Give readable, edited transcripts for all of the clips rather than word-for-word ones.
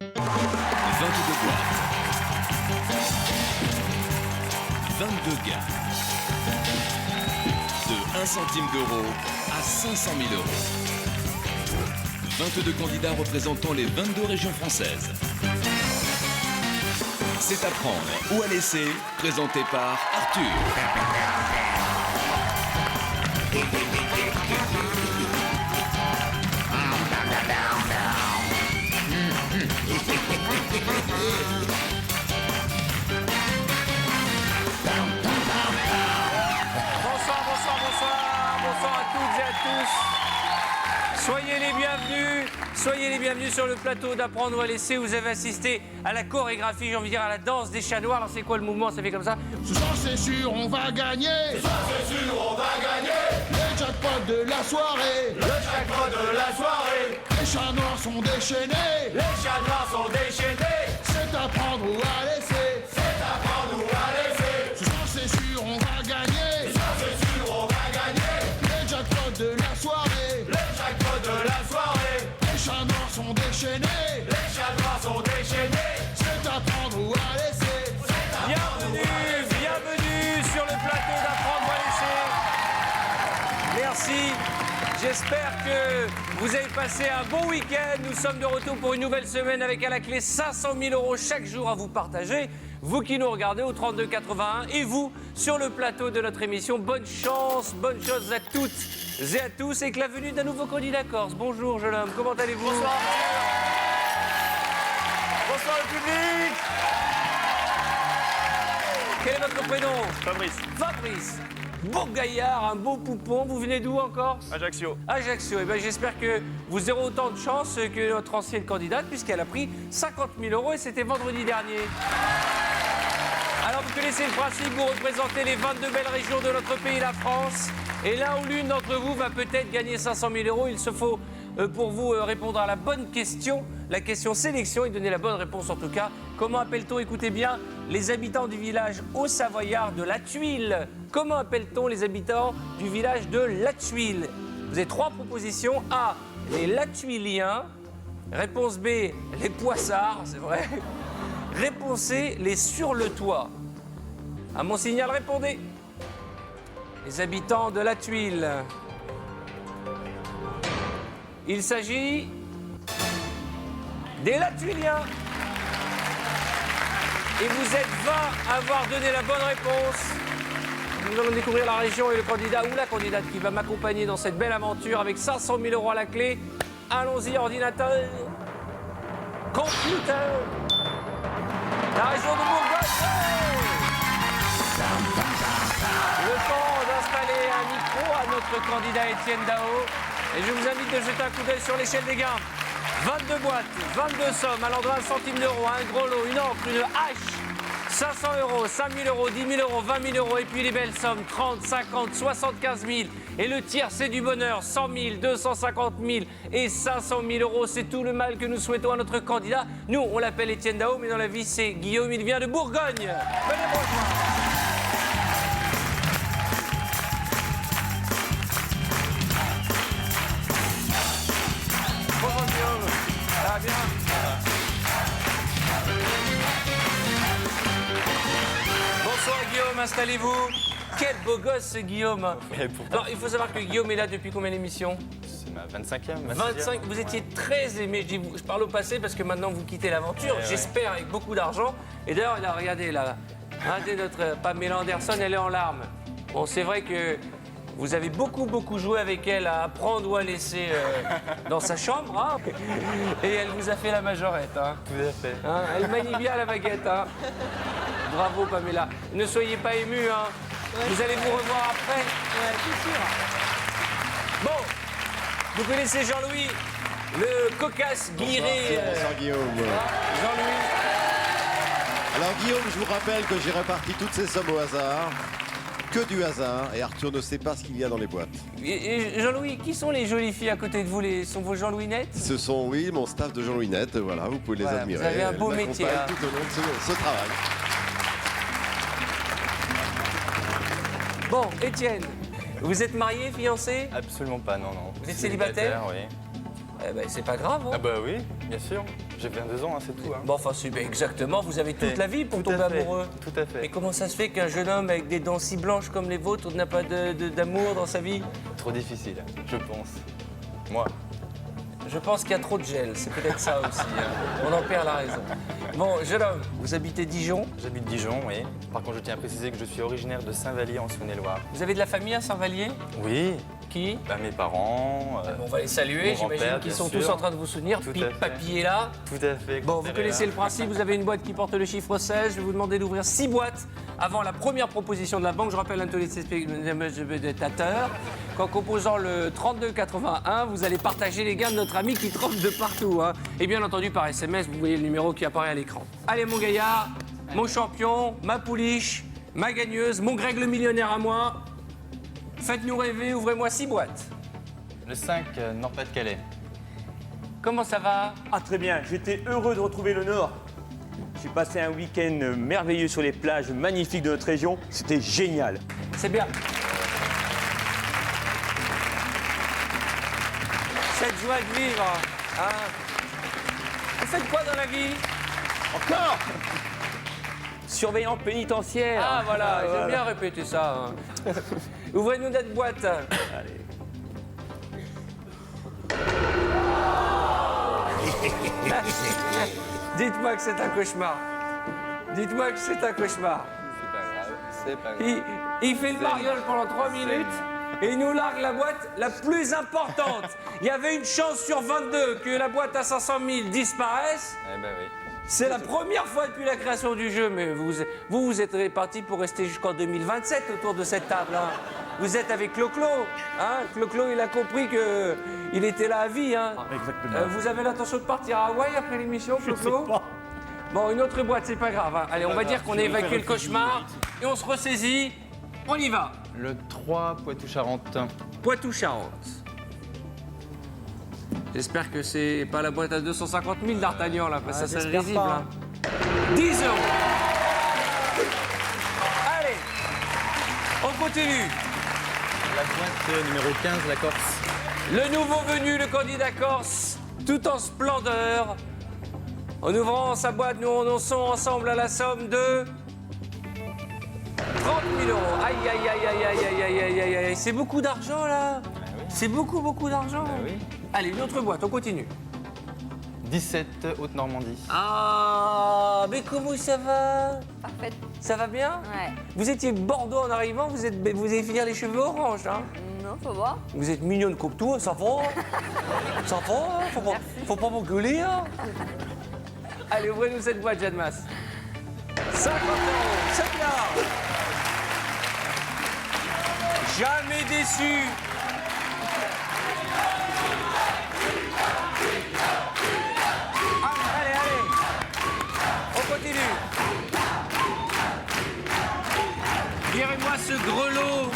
22 boîtes. 22 gains. De 1 centime d'euro à 500 000 euros. 22 candidats représentant les 22 régions françaises. C'est à prendre ou à laisser, présenté par Arthur. Bonsoir à toutes et à tous. Soyez les bienvenus sur le plateau d'Apprendre ou à laisser. Vous avez assisté à la chorégraphie, j'ai envie de dire à la danse des chats noirs. Alors c'est quoi le mouvement? Ça fait comme ça. Ce soir c'est sûr on va gagner. Ce soir c'est sûr on va gagner. Le jackpot de la soirée. Le jackpot de la soirée. Les chats noirs sont déchaînés. Les chats noirs sont déchaînés. C'est à prendre ou à laisser. C'est à prendre ou à laisser. Ce soir c'est sûr on va gagner. Ce soir c'est sûr on va gagner. Le jackpot de la soirée. Le jackpot de la soirée. Les chats noirs sont déchaînés. Les chats noirs sont déchaînés. C'est à prendre ou à laisser. Bienvenue sur le plateau d'Apprendre ou à laisser. Merci. J'espère que vous avez passé un bon week-end. Nous sommes de retour pour une nouvelle semaine avec à la clé 500 000 euros chaque jour à vous partager. Vous qui nous regardez au 32 81 et vous sur le plateau de notre émission. Bonne chance à toutes et à tous. Et que la venue d'un nouveau candidat corse. Bonjour jeune homme, comment allez-vous? Bonsoir. Bonsoir le public. Quel est votre prénom? Fabrice, Fabrice. Beau gaillard, un beau poupon. Vous venez d'où en Corse? Ajaccio. Ajaccio. Eh bien, j'espère que vous aurez autant de chance que notre ancienne candidate, puisqu'elle a pris 50 000 euros et c'était vendredi dernier. Alors, vous connaissez le principe, vous représentez les 22 belles régions de notre pays, la France. Et l'un ou l'une d'entre vous va peut-être gagner 500 000 euros. Il se faut pour vous répondre à la bonne question, la question sélection, et donner la bonne réponse en tout cas. Comment appelle-t-on, écoutez bien, les habitants du village haut-savoyard de La Tuile? Comment appelle-t-on les habitants du village de La Tuile? Vous avez trois propositions. A, les Latuiliens. Réponse B, les Poissards, c'est vrai. Réponse C, les Sur le Toit. À mon signal, répondez. Les habitants de La Tuile. Il s'agit des Latuiliens. Et vous êtes 20 à avoir donné la bonne réponse. Nous allons découvrir la région et le candidat ou la candidate qui va m'accompagner dans cette belle aventure avec 500 000 euros à la clé. Allons-y, ordinateur. Computer. La région de Bourgogne. Le temps d'installer un micro à notre candidat Étienne Dao. Et je vous invite de jeter un coup d'œil sur l'échelle des gains. 22 boîtes, 22 sommes allant de 1 centime d'euro, un gros lot, une encre, une hache, 500 euros, 5 000 euros, 10 000 euros, 20 000 euros, et puis les belles sommes, 30, 50, 75 000. Et le tiers, c'est du bonheur, 100 000, 250 000 et 500 000 euros. C'est tout le mal que nous souhaitons à notre candidat. Nous, on l'appelle Étienne Dao, mais dans la vie, c'est Guillaume, il vient de Bourgogne. Venez me rejoindre. Bonjour Guillaume. Ça va bien? Bonsoir Guillaume, installez-vous. Quel beau gosse ce Guillaume. Alors il faut savoir que Guillaume est là depuis combien d'émissions? C'est ma 25e. 25, vous étiez très aimé. Je parle au passé parce que maintenant vous quittez l'aventure, j'espère, avec beaucoup d'argent. Et d'ailleurs, là, regardez, là, notre Pamela Anderson, elle est en larmes. Bon, c'est vrai que vous avez beaucoup joué avec elle à apprendre ou à laisser dans sa chambre. Hein. Et elle vous a fait la majorette. Hein. Tout à fait. Hein, elle manie bien la baguette. Hein. Bravo Pamela. Ne soyez pas émus. Hein. Ouais. Vous allez vous revoir après. Ouais, c'est sûr. Bon, vous connaissez Jean-Louis, le cocasse guiré. Bonsoir Guillaume. Jean-Louis. Alors Guillaume, je vous rappelle que j'ai réparti toutes ces sommes au hasard. Que du hasard, et Arthur ne sait pas ce qu'il y a dans les boîtes. Et Jean-Louis, qui sont les jolies filles à côté de vous? Sont vos Jean-Louis-nettes? Ce sont, oui, mon staff de Jean-Louis Net, voilà, vous pouvez les admirer. Vous avez un beau Elles métier. m'accompagnent tout au long de ce travail. Bon, Étienne, vous êtes marié, fiancé? Absolument pas, non. Vous êtes célibataire? Oui. Eh ben, c'est pas grave. Hein. Ah bah oui, bien sûr. J'ai 22 ans, hein, c'est tout. Hein. Bon, enfin, c'est exactement, vous avez toute la vie pour Tout tomber à fait, amoureux. Tout à fait. Mais comment ça se fait qu'un jeune homme avec des dents si blanches comme les vôtres n'a pas d'amour dans sa vie? Trop difficile, je pense. Moi. Je pense qu'il y a trop de gel, c'est peut-être ça aussi. Hein. On en perd la raison. Bon, jeune homme, vous habitez Dijon? J'habite Dijon, oui. Par contre, je tiens à préciser que je suis originaire de Saint-Vallier en Saône-et-Loire. Vous avez de la famille à Saint-Vallier? Oui. Qui? Bah, mes parents. On va les saluer, mon j'imagine grand-père, qu'ils bien sont sûr. tous en train de vous soutenir. Tout Puis à fait. papy est là. Tout à fait. Bon, vous grand-père connaissez est le là. principe, vous avez une boîte qui porte le chiffre 16. Je vais vous demander d'ouvrir 6 boîtes avant la première proposition de la banque. Je rappelle à tous les téléspectateurs qu'en composant le 3281, vous allez partager les gains de notre ami qui trompe de partout. Hein. Et bien entendu, par SMS, vous voyez le numéro qui apparaît à l'écran. Allez, mon gaillard, mon champion, ma pouliche, ma gagneuse, mon Greg le millionnaire à moi. Faites-nous rêver, ouvrez-moi 6 boîtes. Le 5, Nord-Pas-de-Calais. Comment ça va? Ah très bien, j'étais heureux de retrouver le Nord. J'ai passé un week-end merveilleux sur les plages magnifiques de notre région. C'était génial. C'est bien. Cette joie de vivre, hein. Vous faites quoi dans la vie? Encore Surveillant pénitentiaire. Ah voilà, j'aime bien répéter ça. Hein. Ouvrez-nous notre boîte. Allez. Dites-moi que c'est un cauchemar. Dites-moi que c'est un cauchemar. C'est pas grave. Il fait le mariole pendant 3 minutes et il nous largue la boîte la plus importante. Il y avait une chance sur 22 que la boîte à 500 000 disparaisse. Eh ben oui. C'est la première fois depuis la création du jeu, mais vous êtes répartis pour rester jusqu'en 2027 autour de cette table. Hein. Vous êtes avec Clo-Clo. Hein. Clo-Clo, il a compris qu'il était là à vie. Hein. Exactement. Vous avez l'intention de partir à Hawaï après l'émission, Clo-Clo? Bon, une autre boîte, c'est pas grave. Hein. Allez, on va dire qu'on a évacué le cauchemar et on se ressaisit. On y va. Le 3, Poitou-Charentes. Poitou-Charentes. J'espère que c'est pas la boîte à 250 000 d'Artagnan, là, parce que ça serait risible. Hein. 10 €. Allez, on continue. La boîte numéro 15, la Corse. Le nouveau venu, le candidat corse, tout en splendeur. En ouvrant sa boîte, nous renonçons ensemble à la somme de 30 000 €. Aïe, aïe, aïe, aïe, aïe, aïe, aïe, aïe, aïe, aïe. C'est beaucoup d'argent, là. C'est beaucoup, beaucoup d'argent. oui. Allez, une autre boîte, on continue. 17, Haute-Normandie. Ah, mais comment ça va? Parfait. Ça va bien? Ouais. Vous étiez Bordeaux en arrivant, vous allez finir les cheveux orange, hein? Non, faut voir. Vous êtes mignonne comme tout, ça va? Ça va, hein? Faut pas m'engueuler, hein? Allez, ouvrez-nous cette boîte, Jeanne Masse. 50 €, c'est bien! Jamais déçu! Allez, allez! On continue! Virez-moi ce grelot!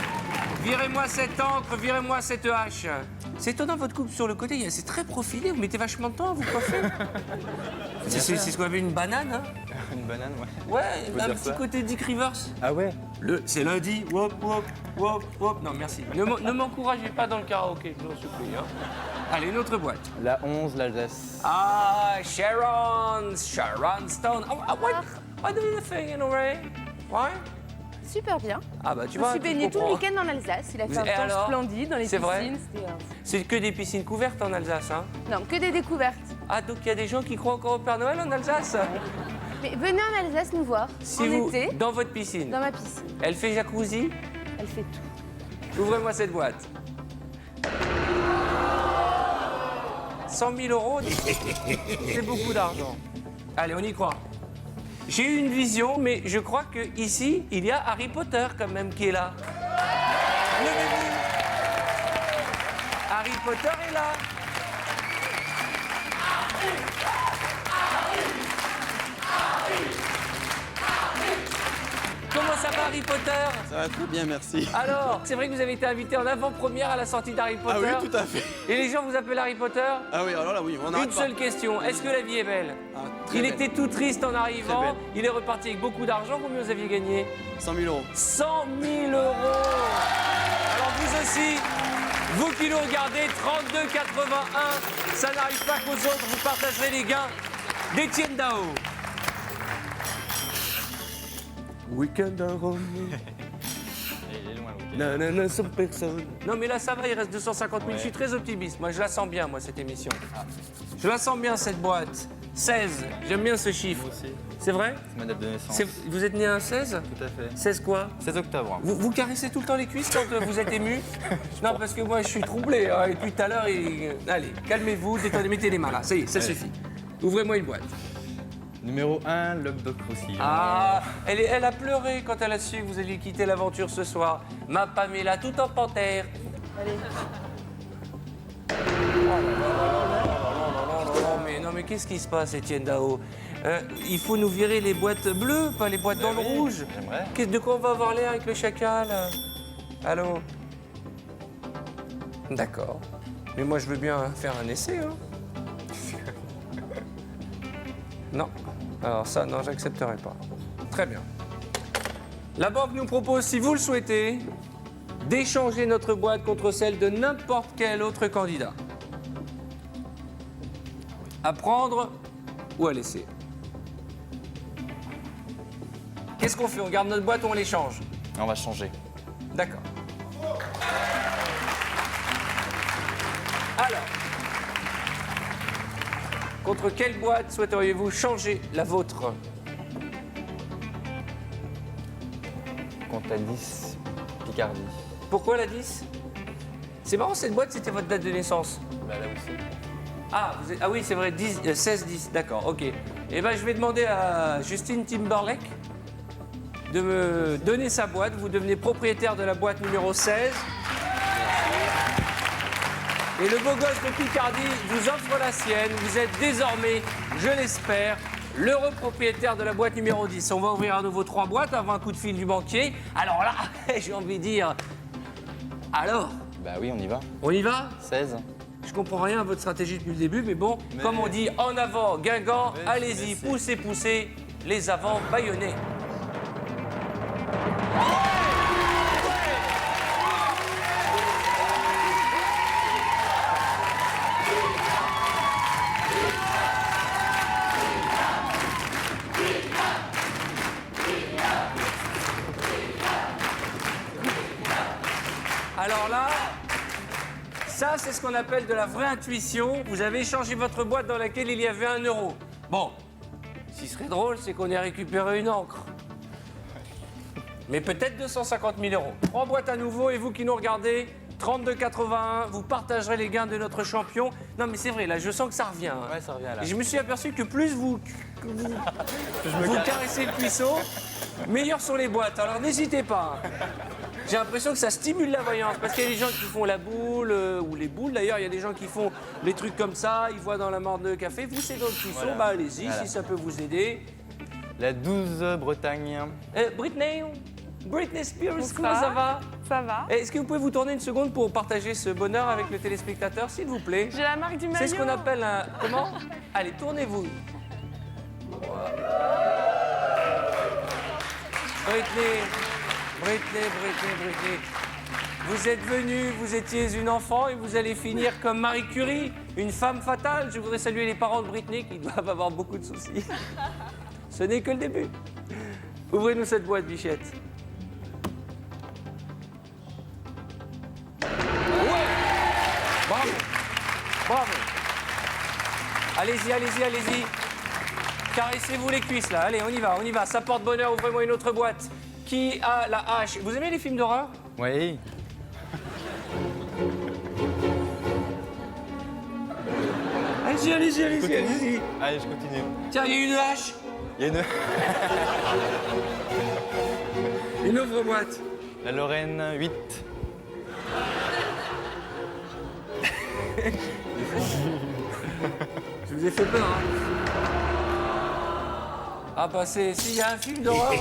Virez-moi cette encre, virez-moi cette hache. C'est étonnant votre coupe sur le côté, c'est très profilé, vous mettez vachement de temps à vous coiffer. C'est ce qu'on avait une banane, hein? Une banane, ouais. Ouais, Faut un dire petit ça. côté Dick Rivers. Ah ouais. C'est lundi, wop, wop, wop, wop. Non, merci. Ne m'encouragez pas dans le karaoké, je vous en supplie. Hein. Allez, une autre boîte. La 11, l'Alsace. Ah, Sharon Stone. Oh, what do you think, Honoré? Why? Super bien. Ah bah tu Je vois, me suis tu baignée tout le comprends. week-end en Alsace. Il a fait Et un temps alors splendide dans les C'est vrai piscines. C'était, C'est que des piscines couvertes en Alsace, hein? Non, que des découvertes. Ah, donc il y a des gens qui croient encore au Père Noël en Alsace? Mais venez en Alsace nous voir Si en vous, été, dans votre piscine, dans ma piscine. elle fait jacuzzi? Elle fait tout. Ouvrez-moi cette boîte. 100 000 €, c'est beaucoup d'argent. Allez, on y croit. J'ai eu une vision, mais je crois qu'ici, il y a Harry Potter quand même qui est là. Levez-vous. Harry Potter est là. Comment ça va, Harry Potter? Ça va très bien, merci. Alors, c'est vrai que vous avez été invité en avant-première à la sortie d'Harry Potter. Ah oui, tout à fait. Et les gens vous appellent Harry Potter? Ah oui, alors là, oui, on n'arrête Une pas. seule question, est-ce que la vie est belle? Ah, très Il belle. était tout triste en Très arrivant, belle. il est reparti avec beaucoup d'argent. Combien vous aviez gagné? 100 000 €. 100 000 €. Alors vous aussi, vous qui nous regardez, 32,81, ça n'arrive pas qu'aux autres, vous partagerez les gains d'Étienne Dao. Week-end à Rome. Il est loin, oui. Nanana, sans personne. Non, mais là, ça va, il reste 250 000. Je suis très optimiste. Moi, je la sens bien, moi, cette émission. Je la sens bien, cette boîte. 16. J'aime bien ce chiffre. Moi aussi. C'est vrai? C'est ma date de naissance. Vous êtes né un 16? Tout à fait. 16 quoi? 16 octobre. Vous caressez tout le temps les cuisses quand vous êtes ému? Non, parce que moi, je suis troublé. Hein, et puis tout à l'heure, allez, calmez-vous, détendez, mettez les mains là. Ça y est, ça suffit. Ouvrez-moi une boîte. Numéro 1, Lob Doc Roussillon. Ah, elle a pleuré quand elle a su que vous alliez quitter l'aventure ce soir. Ma Pamela, tout en panthère. Allez. Non, mais qu'est-ce qui se passe, Étienne Dao? Il faut nous virer les boîtes bleues, pas les boîtes dans le oui, rouge. j'aimerais. De quoi on va avoir l'air avec le chacal? Allô? D'accord. Mais moi, je veux bien faire un essai, hein. Non. Alors ça, non, j'accepterai pas. Très bien. La banque nous propose, si vous le souhaitez, d'échanger notre boîte contre celle de n'importe quel autre candidat. À prendre ou à laisser. Qu'est-ce qu'on fait? On garde notre boîte ou on l'échange? On va changer. D'accord. Alors, contre quelle boîte souhaiteriez-vous changer la vôtre? Compte à 10, Picardie. Pourquoi la 10? C'est marrant, cette boîte, c'était votre date de naissance. Bah là aussi. Ah oui, c'est vrai, 16-10, d'accord, ok. Eh bien, je vais demander à Justine Timberlake de me donner sa boîte. Vous devenez propriétaire de la boîte numéro 16. Et le beau gosse de Picardie vous offre la sienne. Vous êtes désormais, je l'espère, l'heureux propriétaire de la boîte numéro 10. On va ouvrir à nouveau 3 boîtes avant un coup de fil du banquier. Alors là, j'ai envie de dire... Alors, Bah oui, on y va. on y va? 16. Je comprends rien à votre stratégie depuis le début, mais bon, comme on dit, en avant, Guingamp, Mais allez-y, c'est- poussez, poussez, les avants bâillonnés. Alors là, ça, c'est ce qu'on appelle de la vraie intuition. Vous avez échangé votre boîte dans laquelle il y avait 1 euro. Bon, ce qui serait drôle, c'est qu'on ait récupéré une encre. Mais peut-être 250 000 euros. 3 boîtes à nouveau, et vous qui nous regardez, 32,81, vous partagerez les gains de notre champion. Non, mais c'est vrai, là, je sens que ça revient. Hein. Ouais, ça revient là. Et je me suis aperçu que plus vous caressez le puceau, meilleures sont les boîtes. Alors n'hésitez pas. J'ai l'impression que ça stimule la voyance, parce qu'il y a des gens qui font la boule, ou les boules d'ailleurs, il y a des gens qui font les trucs comme ça, ils voient dans la morne de café. Vous, c'est dans le puceau, Voilà. bah allez-y, Voilà. si ça peut vous aider. La 12, Bretagne. Britney Spears, Bonsoir. comment ça va? Ça va? Est-ce que vous pouvez vous tourner une seconde pour partager ce bonheur avec le téléspectateur, s'il vous plaît? J'ai la marque du maillot. C'est ce qu'on appelle un... Comment? Allez, tournez-vous. Britney. Vous êtes venu, vous étiez une enfant et vous allez finir comme Marie Curie, une femme fatale. Je voudrais saluer les parents de Britney qui doivent avoir beaucoup de soucis. Ce n'est que le début. Ouvrez-nous cette boîte, Bichette. Ouais! Bravo! Bravo! Allez-y. Caressez-vous les cuisses, là. Allez, on y va. Ça porte bonheur, ouvrez-moi une autre boîte. Qui a la hache? Vous aimez les films d'horreur? Oui. Allez-y. Allez, je continue. Tiens, il y a une hache. Il y a Une autre boîte. la Lorraine, 8. Je vous ai fait peur, hein? Ah bah s'il y a un film d'horreur,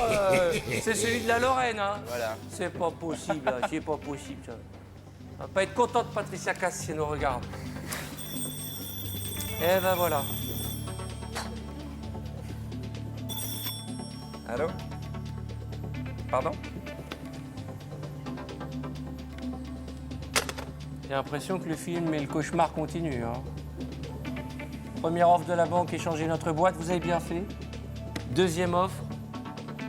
c'est celui de la Lorraine, hein? Voilà. C'est pas possible, ça. On va pas être content de Patricia Cass si elle nous regarde. Eh ben voilà. Allô? Pardon? J'ai l'impression que le film et le cauchemar continuent, hein. Première offre de la banque, échanger notre boîte, vous avez bien fait. Deuxième offre,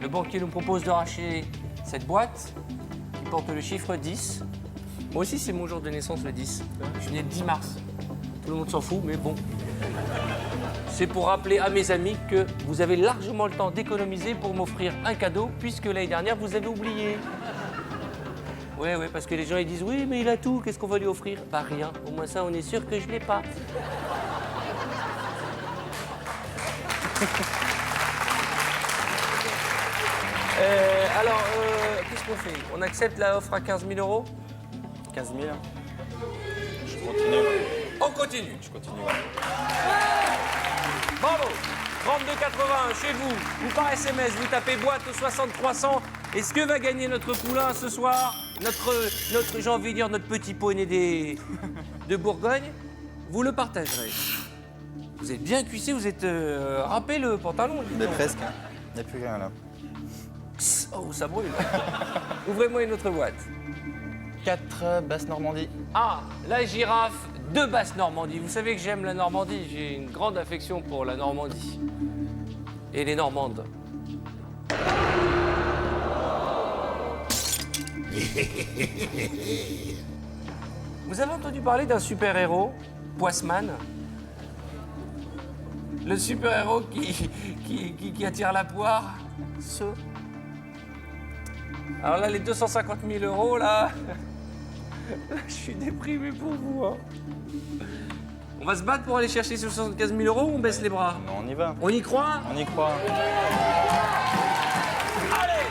le banquier nous propose de racheter cette boîte qui porte le chiffre 10. Moi aussi, c'est mon jour de naissance, le 10. Je suis né le 10 mars. Tout le monde s'en fout, mais bon. C'est pour rappeler à mes amis que vous avez largement le temps d'économiser pour m'offrir un cadeau, puisque l'année dernière, vous avez oublié. Oui, parce que les gens ils disent oui, mais il a tout, qu'est-ce qu'on va lui offrir? Bah rien, au moins ça, on est sûr que je l'ai pas. Qu'est-ce qu'on fait? On accepte la offre à 15 000 euros? 15 000. Je continue. On continue. Je continue. Ouais. Bravo. 32,81 chez vous, ou par SMS, vous tapez boîte au 6300. Est-ce que va gagner notre poulain ce soir? Notre j'ai envie de dire, notre petit poney de Bourgogne? Vous le partagerez. Vous êtes bien cuissé, vous êtes râpé le pantalon. Mais presque. Hein. Il n'y a plus rien là. Oh, ça brûle. Ouvrez-moi une autre boîte. 4 Basse Normandie. Ah, la girafe de Basse Normandie. Vous savez que j'aime la Normandie. J'ai une grande affection pour la Normandie. Et les Normandes. Vous avez entendu parler d'un super-héros, Poisman? Le super-héros qui attire la poire? Alors là, les 250 000 euros, là, je suis déprimé pour vous. Hein. On va se battre pour aller chercher ces 75 000 euros ou on baisse les bras? Non, on y va. On y croit? On y croit. Allez,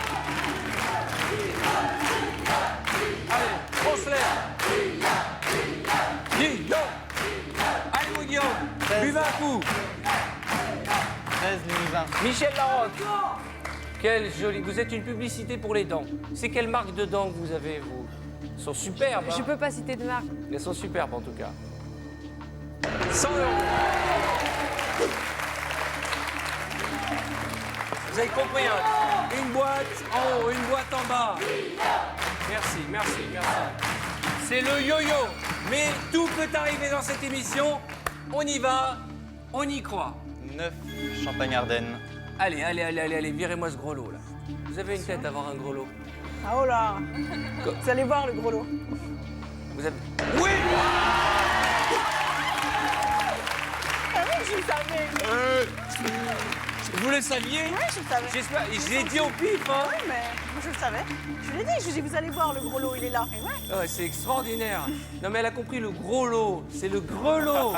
on se lève. Guillaume. Allez, mon Guillaume. Buvez un coup. 13 Limousin. Michel Larocque. Quelle jolie. Vous êtes une publicité pour les dents. C'est quelle marque de dents que vous avez, vous? Elles sont superbes. Je Hein. peux pas citer de marque. Elles sont superbes, en tout cas. 100 euros. Vous avez compris, hein? Une boîte en haut, une boîte en bas. Merci. C'est le yo-yo. Mais tout peut arriver dans cette émission. On y va, on y croit. 9 Champagne-Ardenne. Allez, virez-moi ce gros lot, là. Vous avez une tête à avoir un gros lot. Ah oh là. Vous allez voir le gros lot. Vous avez... Oui! Ah oui, je le savais. Vous le saviez? Oui, je le savais. J'espère. Je l'ai dit au pif, hein? Oui, mais moi, je le savais. Je l'ai dit, je lui ai dit, vous allez voir le gros lot, il est là. Et ouais. Ouais, c'est extraordinaire. Non, mais elle a compris le gros lot. C'est le grelot.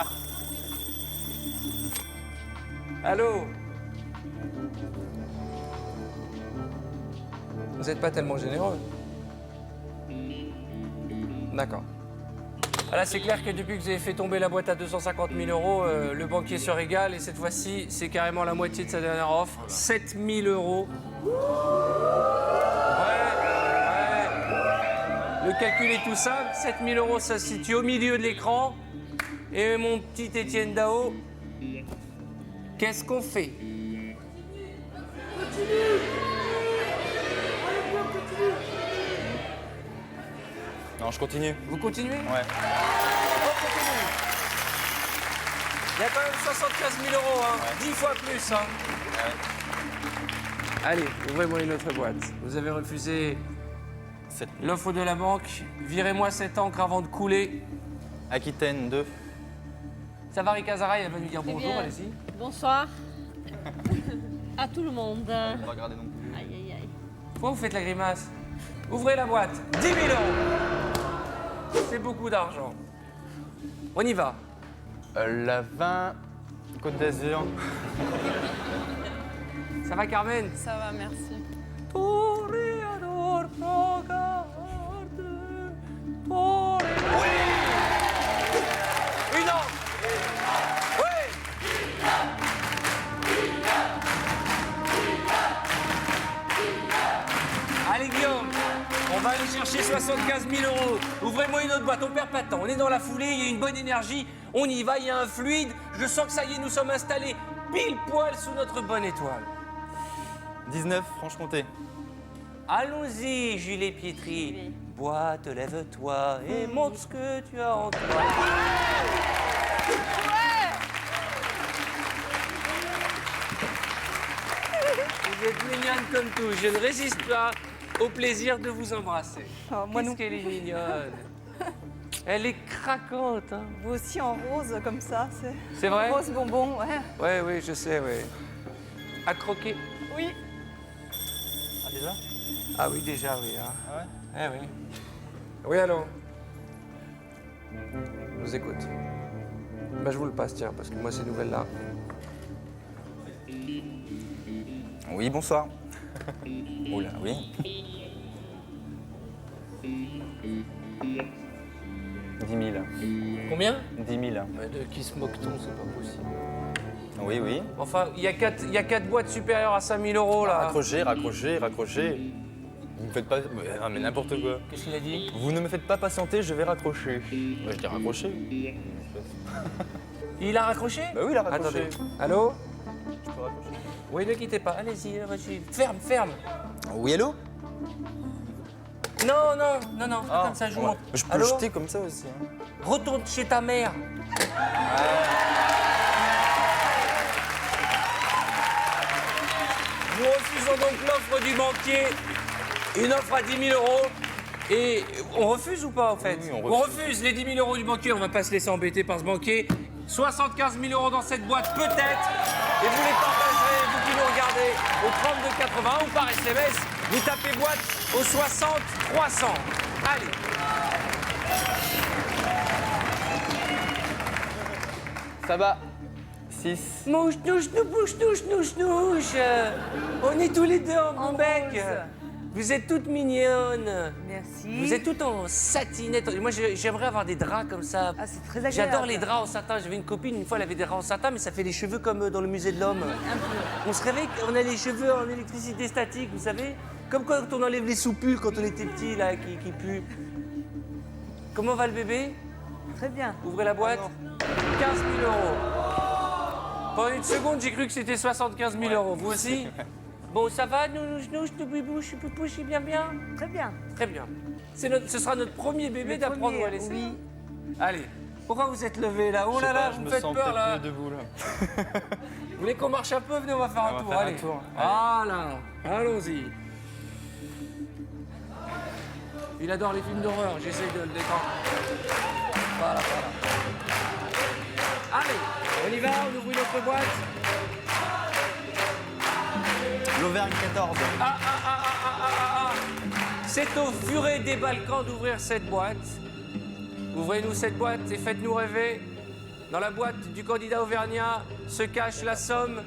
Allô? Vous n'êtes pas tellement généreux. D'accord. Ah là, c'est clair que depuis que vous avez fait tomber la boîte à 250 000 euros, le banquier se régale et cette fois-ci, c'est carrément la moitié de sa dernière offre. 7 000 euros. Ouais. Le calcul est tout simple. 7 000 euros, ça se situe au milieu de l'écran. Et mon petit Étienne Dao, qu'est-ce qu'on fait? Non, je continue. Vous continuez? Ouais. On continue. Il y a quand même 75 000 euros, hein. Ouais. 10 fois plus, hein. Ouais. Allez, ouvrez-moi une autre boîte. Vous avez refusé 7 l'offre de la banque. Virez-moi cette encre avant de couler. Aquitaine 2. Savary Cazaray, elle va nous dire bonjour, bien. allez-y. Bonsoir à tout le monde. On va regarder non plus. Aïe, aïe, aïe. Pourquoi vous faites la grimace? Ouvrez la boîte. 10 000 euros. C'est beaucoup d'argent. On y va. La 20 Côte d'Azur. Ça va, Carmen? Ça va, merci. Toreador, regarde, Tore- Oui! Une encre. Oui! Allez, Guillaume, on va aller chercher 75 000 euros. Ouvrez-moi une autre boîte, on perd pas de temps. On est dans la foulée, il y a une bonne énergie. On y va, il y a un fluide. Je sens que ça y est, nous sommes installés pile poil sous notre bonne étoile. 19 Franche-Comté. Allons-y, Julie Pietri. Oui. Boîte, lève-toi et montre ce que tu as en toi. vous êtes mignonne comme tout. Je ne résiste pas au plaisir de vous embrasser. Oh, moi non. Qu'est-ce qu'elle est mignonne. Elle est craquante. Hein. Vous aussi en rose comme ça, C'est vrai? Rose bonbon, ouais. Ouais, oui, je sais, oui. À croquer. Oui. Ah, déjà? Ah oui, déjà, oui. Hein. Ah ouais? Eh oui. Oui, allô? Je vous écoute. Ben, je vous le passe, tiens, parce que moi, ces nouvelles-là. Oui, bonsoir. Oula, oui. 10 000. Combien? 10 000. Mais de qui se moque-t-on? C'est pas possible. Oui, oui. Enfin, il y a quatre boîtes supérieures à 5 000 euros, là. Raccrochez, raccrochez, raccrochez. Vous me faites pas... Non, mais n'importe quoi. Qu'est-ce qu'il a dit? Vous ne me faites pas patienter, je vais raccrocher. Ouais, je dis raccrocher. Il a raccroché? Bah oui, il a raccroché. Attendez. Allô? Je peux raccrocher. Oui, ne quittez pas. Allez-y, vas-y. Ferme, ferme. Oui, allô? Non, non, non, non. Ah, Comme ça, je vous ouais. montre. Je peux Allô? le jeter comme ça aussi. Hein. Retourne chez ta mère. Nous refusons donc l'offre du banquier, une offre à 10 000 euros. Et on refuse ou pas, en fait? Oui, on On refuse. refuse les 10 000 euros du banquier, on va pas se laisser embêter par ce banquier. 75 000 euros dans cette boîte, peut-être. Et vous les partagerez, vous qui nous regardez, au 3280 ou par SMS. Vous tapez boîte au 60 300. Allez. Ça va. 6. Mouche, nouche, nou, bouche, nouche, nouche, nouche. On est tous les deux en bon bec. rose. Vous êtes toutes mignonnes. Merci. Vous êtes toutes en satinette. Moi, j'aimerais avoir des draps comme ça. Ah, c'est très agréable. J'adore les draps en satin. J'avais une copine, une fois, elle avait des draps en satin, mais ça fait les cheveux comme dans le musée de l'homme. Un peu. On se réveille, on a les cheveux en électricité statique, vous savez? Comme quand on enlève les soupules quand on était petit, là, qui puent. Comment va le bébé? Très bien. Ouvrez la boîte. 15 000 euros. Pendant une seconde, j'ai cru que c'était 75 000 euros. Vous aussi? Bon, ça va, nouche, nouche, bouche, poupouche, bien, bien? Très bien. Très bien. Ce sera notre premier bébé Le d'apprendre premier, à laisser. oui. Allez. Pourquoi vous êtes levé là? Oh là là, vous je me me faites sens peur peut-être là. mieux debout là. Vous voulez qu'on marche un peu? Venez, on va faire un va tour. faire un Allez. tour. Voilà. Allons-y. Il adore les films d'horreur. J'essaie de le détendre. Voilà, voilà. Allez, on y va, on ouvre une autre boîte. L'Auvergne 14. C'est au furet des Balkans d'ouvrir cette boîte. Ouvrez-nous cette boîte et faites-nous rêver. Dans la boîte du candidat auvergnat se cache la somme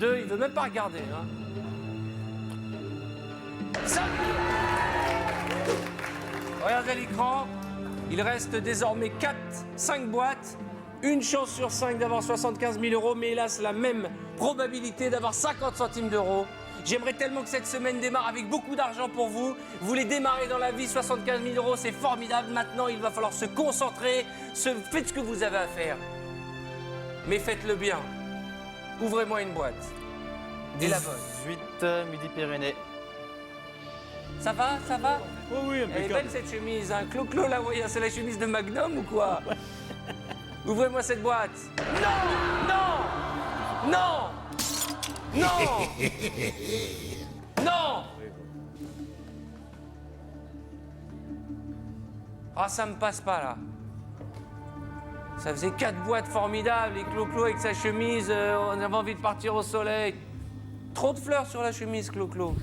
de... Il veut même pas regarder. Hein. 5 000. Regardez l'écran. Il reste désormais 5 boîtes. Une chance sur 5 d'avoir 75 000 euros, mais hélas, la même probabilité d'avoir 50 centimes d'euros. J'aimerais tellement que cette semaine démarre avec beaucoup d'argent pour vous. Vous voulez démarrer dans la vie, 75 000 euros, c'est formidable. Maintenant, il va falloir se concentrer. Faites ce que vous avez à faire. Mais faites-le bien. Ouvrez-moi une boîte. Et la bonne. 18 Midi-Pyrénées. Ça va, ça va? Oh oui, Elle est impeccable. belle cette chemise, hein. Clo-Clo, là, voyez, c'est la chemise de Magnum ou quoi? Ouvrez-moi cette boîte. Non! Non! Non! Non! Non! Ah, ça me passe pas, là. Ça faisait 4 boîtes formidables et Clo-Clo avec sa chemise, on avait envie de partir au soleil. Trop de fleurs sur la chemise, Clo-Clo.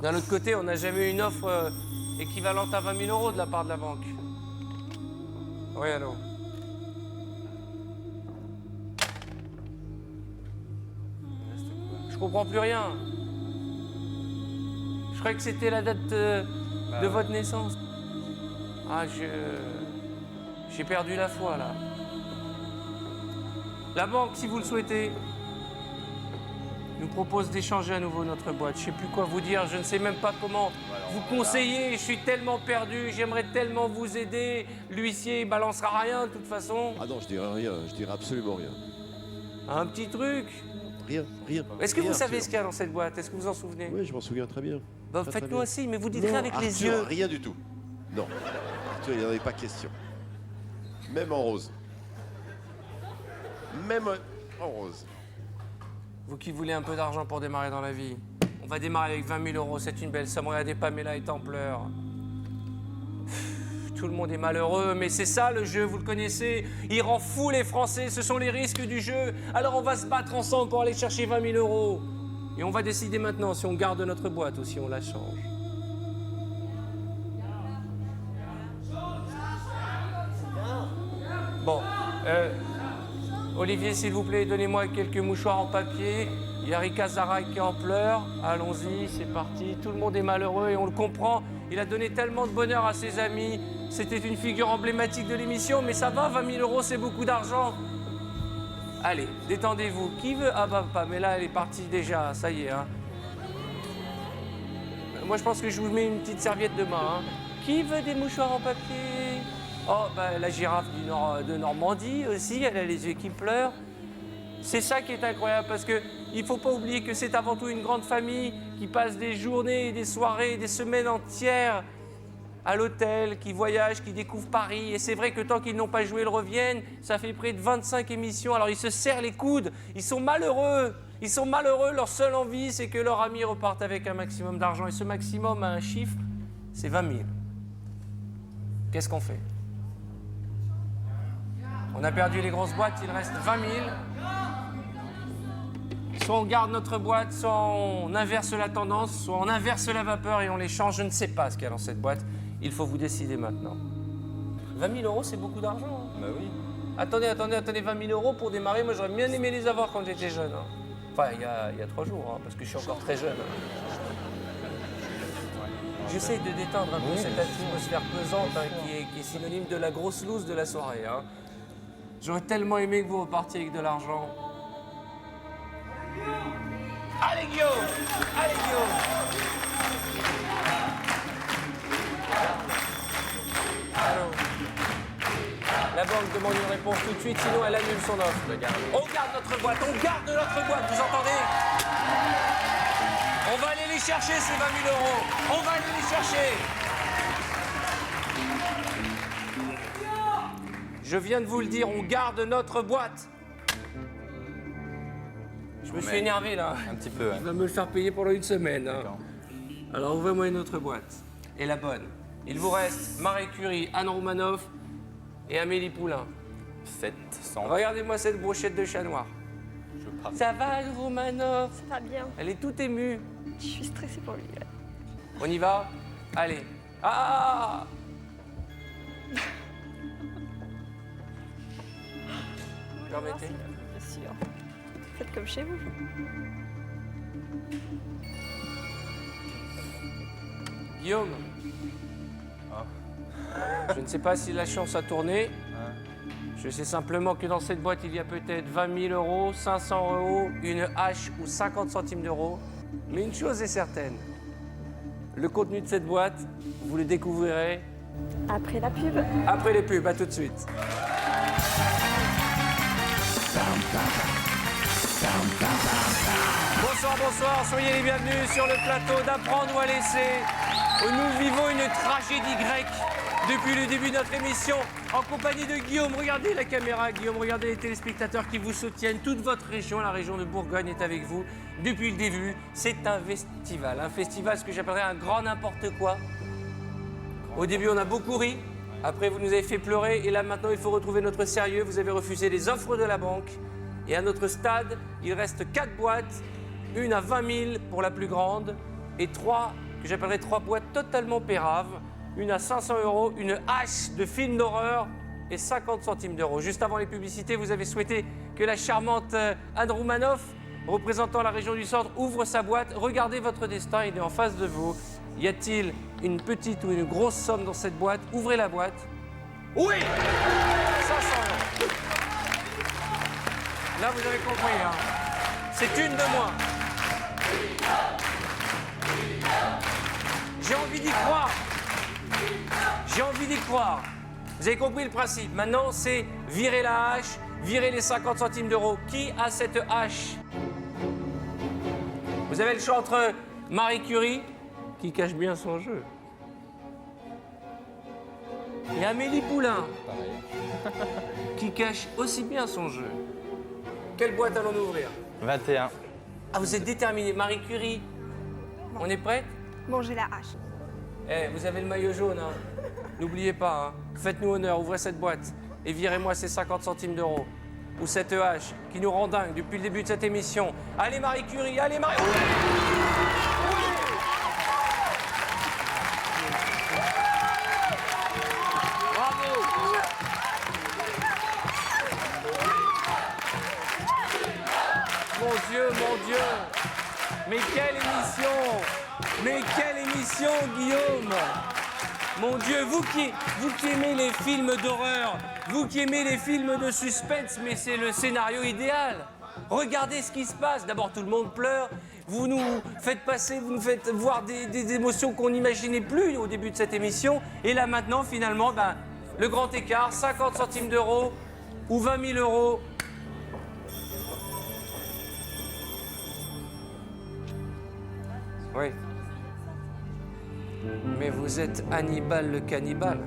D'un autre côté, on n'a jamais eu une offre équivalente à 20 000 euros de la part de la banque. Oui, allô. Je comprends plus rien. Je croyais que c'était la date de votre naissance. Ah, j'ai perdu la foi, là. La banque, si vous le souhaitez, nous propose d'échanger à nouveau notre boîte. Je ne sais plus quoi vous dire, je ne sais même pas comment vous conseiller. Je suis tellement perdu, j'aimerais tellement vous aider. L'huissier, il balancera rien de toute façon. Ah non, je dirais rien, je dirais absolument rien. Un petit truc. Rien, rien. Est-ce que rien, vous savez Arthur. ce qu'il y a dans cette boîte? Est-ce que vous en souvenez? Oui, je m'en souviens très bien. Bah, Très, très faites-nous bien. aussi, mais vous dites rien Non, avec les Arthur, yeux. Rien du tout. Non. Arthur, il n'y en avait pas question. Même en rose. même en rose. Vous qui voulez un peu d'argent pour démarrer dans la vie, on va démarrer avec 20 000 euros, c'est une belle somme. Regardez, Pamela est en pleurs. Tout le monde est malheureux, mais c'est ça le jeu, vous le connaissez. Il rend fou les Français, ce sont les risques du jeu. Alors on va se battre ensemble pour aller chercher 20 000 euros. Et on va décider maintenant si on garde notre boîte ou si on la change. Bon, Olivier, s'il vous plaît, donnez-moi quelques mouchoirs en papier. Il y a Rika Zara qui en pleure. Allons-y, c'est parti. Tout le monde est malheureux et on le comprend. Il a donné tellement de bonheur à ses amis. C'était une figure emblématique de l'émission, mais ça va, 20 000 euros, c'est beaucoup d'argent. Allez, détendez-vous. Qui veut... Ah bah, Pamela, elle est partie déjà, ça y est. Hein. Moi, je pense que je vous mets une petite serviette demain. Hein. Qui veut des mouchoirs en papier? Oh, bah, la girafe de Normandie aussi, elle a les yeux qui pleurent. C'est ça qui est incroyable, parce qu'il ne faut pas oublier que c'est avant tout une grande famille qui passe des journées, des soirées, des semaines entières à l'hôtel, qui voyagent, qui découvrent Paris. Et c'est vrai que tant qu'ils n'ont pas joué, ils reviennent. Ça fait près de 25 émissions. Alors ils se serrent les coudes. Ils sont malheureux. Ils sont malheureux. Leur seule envie, c'est que leurs amis repartent avec un maximum d'argent. Et ce maximum a un chiffre, c'est 20 000. Qu'est-ce qu'on fait? On a perdu les grosses boîtes, il reste 20 000. Soit on garde notre boîte, soit on inverse la tendance, soit on inverse la vapeur et on les change. Je ne sais pas ce qu'il y a dans cette boîte. Il faut vous décider maintenant. 20 000 euros, c'est beaucoup d'argent. Hein. Bah oui. Attendez, 20 000 euros pour démarrer. Moi, j'aurais bien aimé les avoir quand j'étais jeune. Hein. Enfin, il y a 3 jours, hein, parce que je suis encore très jeune. J'essaye de détendre un peu cette atmosphère pesante hein, qui est synonyme de la grosse loose de la soirée. Hein. J'aurais tellement aimé que vous repartiez avec de l'argent. Allez Guillaume! Allez Guillaume! Allô? La banque demande une réponse tout de suite, sinon elle annule son offre. On garde notre boîte, vous entendez? On va aller les chercher ces 20 000 euros. On va aller les chercher. Je viens de vous le dire, on garde notre boîte. Je me suis énervé là. Un petit peu, ouais. Il va me le faire payer pendant une semaine. Hein. Alors ouvrez-moi une autre boîte. Et la bonne. Il vous reste Marie Curie, Anne Roumanoff et Amélie Poulain. 700. Regardez-moi cette brochette de chat noir. Ça va, Anne Roumanoff? Ça va bien. Elle est toute émue. Je suis stressée pour lui. Ouais. On y va? Allez. Ah! Permettez. Bien sûr. Faites comme chez vous. Guillaume. Je ne sais pas si la chance a tourné. Je sais simplement que dans cette boîte, il y a peut-être 20 000 euros, 500 euros, une hache ou 50 centimes d'euros. Mais une chose est certaine. Le contenu de cette boîte, vous le découvrirez... Après la pub. Après les pubs, à tout de suite. Bonsoir, soyez les bienvenus sur le plateau d'Apprendre ou à laisser, où nous vivons une tragédie grecque depuis le début de notre émission, en compagnie de Guillaume. Regardez la caméra, Guillaume, regardez les téléspectateurs qui vous soutiennent. Toute votre région, la région de Bourgogne, est avec vous depuis le début. C'est un festival, ce que j'appellerais un grand n'importe quoi. Au début, on a beaucoup ri. Après, vous nous avez fait pleurer. Et là, maintenant, il faut retrouver notre sérieux. Vous avez refusé les offres de la banque. Et à notre stade, il reste 4 boîtes. Une à 20 000 pour la plus grande. Et 3, que j'appellerais 3 boîtes totalement péraves. Une à 500 euros, une hache de film d'horreur et 50 centimes d'euros. Juste avant les publicités, vous avez souhaité que la charmante Anne Roumanoff, représentant la région du Centre, ouvre sa boîte. Regardez votre destin, il est en face de vous. Y a-t-il une petite ou une grosse somme dans cette boîte? Ouvrez la boîte. Oui! 500 euros. Là, vous avez compris, hein. C'est une de moins. J'ai envie d'y croire. J'ai envie d'y croire. Vous avez compris le principe. Maintenant, c'est virer la hache, virer les 50 centimes d'euros. Qui a cette hache? Vous avez le choix entre Marie Curie, qui cache bien son jeu, et Amélie Poulain, qui cache aussi bien son jeu. Quelle boîte allons-nous ouvrir? 21. Ah, vous êtes déterminé. Marie Curie, on est prête? Bon, j'ai la hache. Eh, vous avez le maillot jaune, hein. N'oubliez pas, hein. Faites-nous honneur, ouvrez cette boîte et virez-moi ces 50 centimes d'euros. Ou cette hache qui nous rend dingue depuis le début de cette émission. Allez Marie Curie, allez Marie... Oui, bravo. Mon Dieu. Mais quelle émission! Mais quelle émission, Guillaume! Mon Dieu, vous qui aimez les films d'horreur, vous qui aimez les films de suspense, mais c'est le scénario idéal. Regardez ce qui se passe. D'abord, tout le monde pleure. Vous nous faites passer, vous nous faites voir des émotions qu'on n'imaginait plus au début de cette émission. Et là, maintenant, finalement, ben, le grand écart, 50 centimes d'euros ou 20 000 euros. Oui. Mais vous êtes Hannibal le cannibale.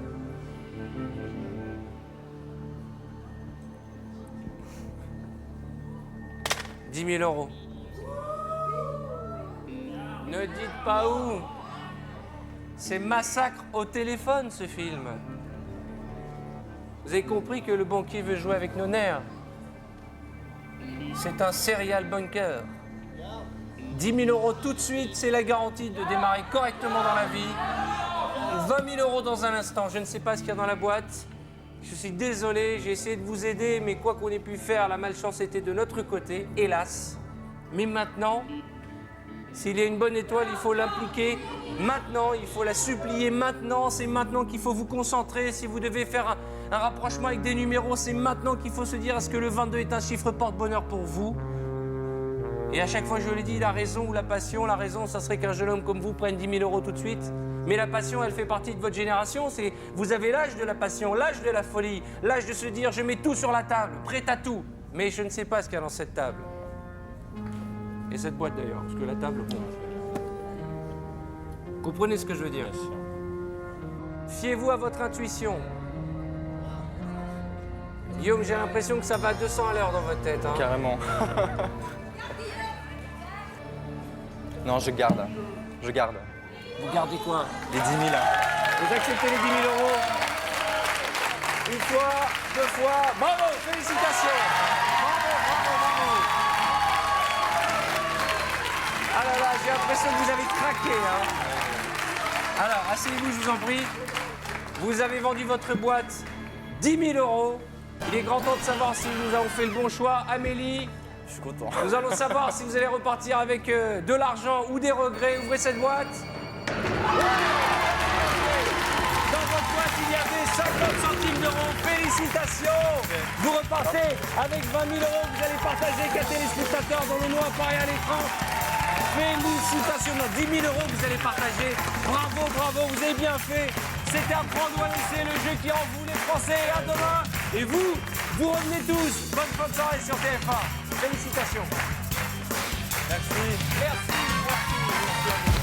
« 10 000 euros. Ne dites pas où. C'est Massacre au téléphone, ce film. Vous avez compris que le banquier veut jouer avec nos nerfs. C'est un serial bunker. 10 000 euros tout de suite, c'est la garantie de démarrer correctement dans la vie. 20 000 euros dans un instant. Je ne sais pas ce qu'il y a dans la boîte. Je suis désolé, j'ai essayé de vous aider, mais quoi qu'on ait pu faire, la malchance était de notre côté, hélas. Mais maintenant, s'il y a une bonne étoile, il faut l'impliquer maintenant, il faut la supplier maintenant. C'est maintenant qu'il faut vous concentrer. Si vous devez faire un rapprochement avec des numéros, c'est maintenant qu'il faut se dire est-ce que le 22 est un chiffre porte-bonheur pour vous? Et à chaque fois, je le dis, la raison ou la passion, la raison, ça serait qu'un jeune homme comme vous prenne 10 000 euros tout de suite. Mais la passion, elle fait partie de votre génération. Vous avez l'âge de la passion, l'âge de la folie, l'âge de se dire, je mets tout sur la table, prêt à tout. Mais je ne sais pas ce qu'il y a dans cette table. Et cette boîte d'ailleurs, parce que la table, bon. Comprenez ce que je veux dire ici. Fiez-vous à votre intuition. Guillaume, j'ai l'impression que ça va à 200 à l'heure dans votre tête. Hein. Carrément. Non, je garde. Je garde. Vous gardez quoi? Les 10 000. Vous acceptez les 10 000 euros? Une fois, deux fois. Bravo, félicitations. Bravo. Ah là là, j'ai l'impression que vous avez craqué. Hein. Alors, asseyez-vous, je vous en prie. Vous avez vendu votre boîte 10 000 euros. Il est grand temps de savoir si nous avons fait le bon choix. Amélie, Je suis content. nous allons savoir si vous allez repartir avec de l'argent ou des regrets. Ouvrez cette boîte. Dans votre boîte, il y avait 50 centimes d'euros. Félicitations. Vous repartez avec 20 000 euros. Vous allez partager avec un téléspectateur dont le nom apparaît à l'écran. Félicitations. Non, 10 000 euros que vous allez partager. Bravo, vous avez bien fait. C'était un prendre ou à laisser, le jeu qui rend vous les Français. À demain. Et vous revenez tous. Bonne fin de soirée sur TF1. Félicitations. Merci. Merci.